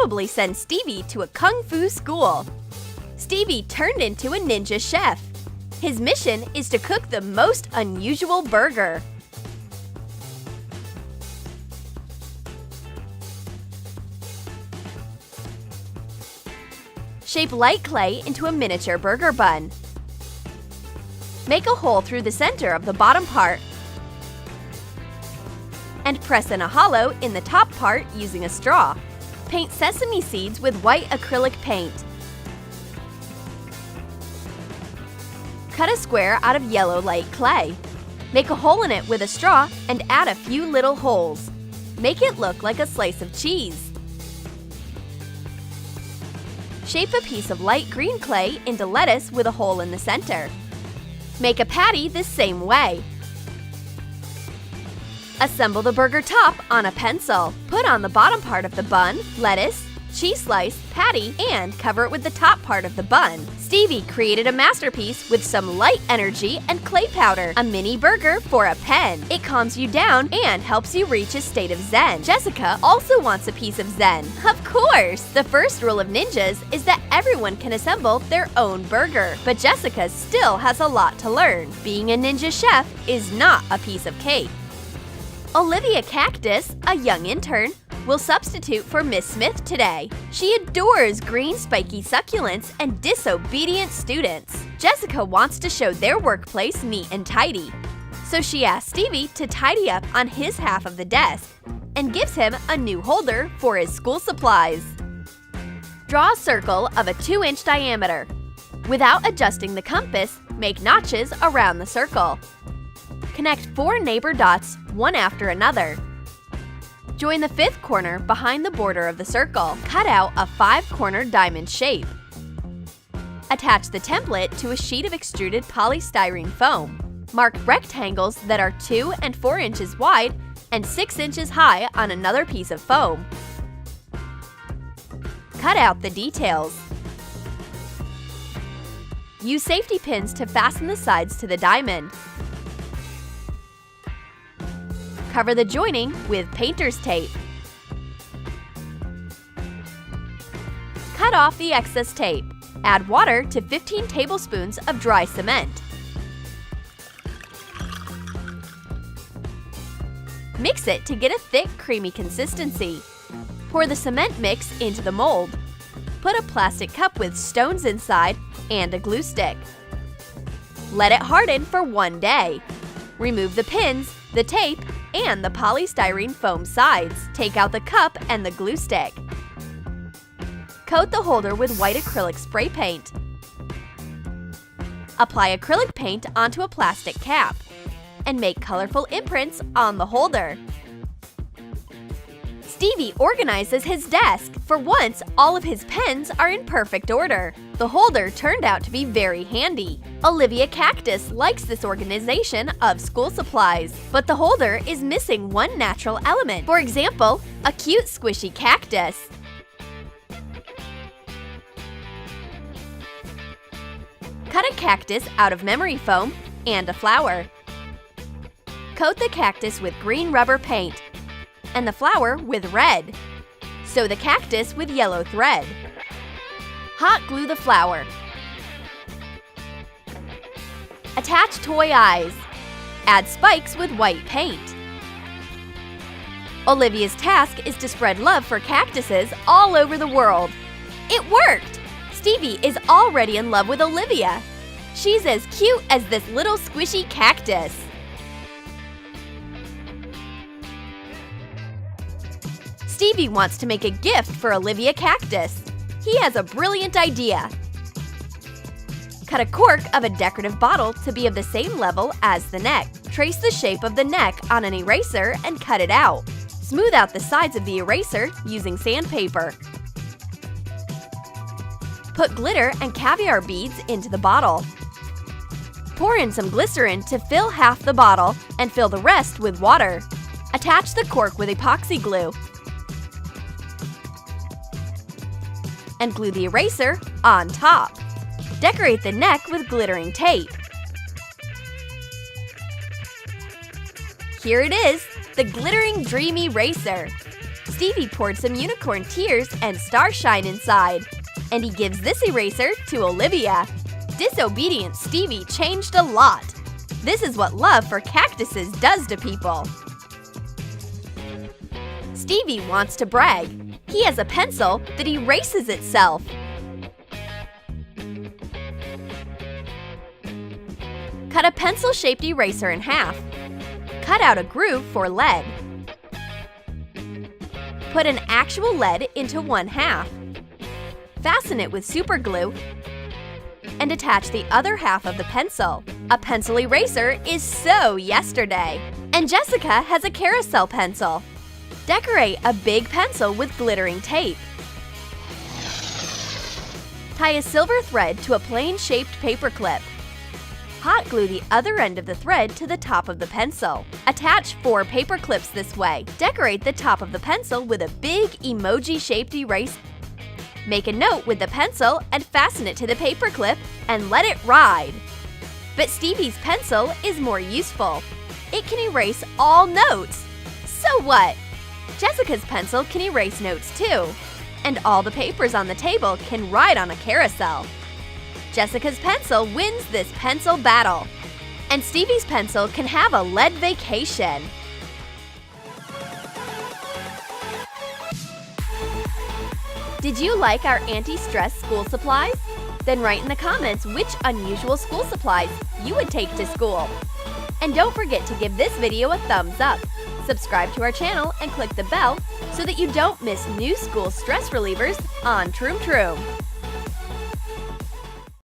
probably send Stevie to a kung fu school. Stevie turned into a ninja chef. His mission is to cook the most unusual burger. Shape light clay into a miniature burger bun. Make a hole through the center of the bottom part and press in a hollow in the top part using a straw. Paint sesame seeds with white acrylic paint. Cut a square out of yellow light clay. Make a hole in it with a straw and add a few little holes. Make it look like a slice of cheese. Shape a piece of light green clay into lettuce with a hole in the center. Make a patty the same way. Assemble the burger top on a pencil. Put on the bottom part of the bun, lettuce, cheese slice, patty, and cover it with the top part of the bun. Stevie created a masterpiece with some light energy and clay powder, a mini burger for a pen. It calms you down and helps you reach a state of zen. Jessica also wants a piece of zen. Of course! The first rule of ninjas is that everyone can assemble their own burger, but Jessica still has a lot to learn. Being a ninja chef is not a piece of cake. Olivia Cactus, a young intern, will substitute for Miss Smith today. She adores green spiky succulents and disobedient students. Jessica wants to show their workplace neat and tidy, so she asks Stevie to tidy up on his half of the desk and gives him a new holder for his school supplies. Draw a circle of a 2-inch diameter. Without adjusting the compass, make notches around the circle. Connect 4 neighbor dots, one after another. Join the 5th corner behind the border of the circle. Cut out a 5-corner diamond shape. Attach the template to a sheet of extruded polystyrene foam. Mark rectangles that are 2 and 4 inches wide and 6 inches high on another piece of foam. Cut out the details. Use safety pins to fasten the sides to the diamond. Cover the joining with painter's tape. Cut off the excess tape. Add water to 15 tablespoons of dry cement. Mix it to get a thick, creamy consistency. Pour the cement mix into the mold. Put a plastic cup with stones inside and a glue stick. Let it harden for 1 day. Remove the pins, the tape, and the polystyrene foam sides. Take out the cup and the glue stick. Coat the holder with white acrylic spray paint. Apply acrylic paint onto a plastic cap and make colorful imprints on the holder. Stevie organizes his desk. For once, all of his pens are in perfect order. The holder turned out to be very handy. Olivia Cactus likes this organization of school supplies, but the holder is missing one natural element. For example, a cute squishy cactus. Cut a cactus out of memory foam and a flower. Coat the cactus with green rubber paint and the flower with red. Sew the cactus with yellow thread. Hot glue the flower. Attach toy eyes. Add spikes with white paint. Olivia's task is to spread love for cactuses all over the world. It worked! Stevie is already in love with Olivia. She's as cute as this little squishy cactus. Stevie wants to make a gift for Olivia Cactus. He has a brilliant idea. Cut a cork of a decorative bottle to be of the same level as the neck. Trace the shape of the neck on an eraser and cut it out. Smooth out the sides of the eraser using sandpaper. Put glitter and caviar beads into the bottle. Pour in some glycerin to fill half the bottle and fill the rest with water. Attach the cork with epoxy glue and glue the eraser on top. Decorate the neck with glittering tape. Here it is, the glittering dream eraser. Stevie poured some unicorn tears and starshine inside. And he gives this eraser to Olivia. Disobedient Stevie changed a lot. This is what love for cactuses does to people. Stevie wants to brag. He has a pencil that erases itself. Cut a pencil-shaped eraser in half. Cut out a groove for lead. Put an actual lead into one half. Fasten it with super glue and attach the other half of the pencil. A pencil eraser is so yesterday. And Jessica has a carousel pencil. Decorate a big pencil with glittering tape. Tie a silver thread to a plain-shaped paper clip. Hot glue the other end of the thread to the top of the pencil. Attach 4 paper clips this way. Decorate the top of the pencil with a big emoji-shaped eraser. Make a note with the pencil and fasten it to the paper clip and let it ride. But Stevie's pencil is more useful. It can erase all notes. So what? Jessica's pencil can erase notes too. And all the papers on the table can ride on a carousel. Jessica's pencil wins this pencil battle. And Stevie's pencil can have a lead vacation. Did you like our anti-stress school supplies? Then write in the comments which unusual school supplies you would take to school. And don't forget to give this video a thumbs up. Subscribe to our channel and click the bell so that you don't miss new school stress relievers on Troom Troom.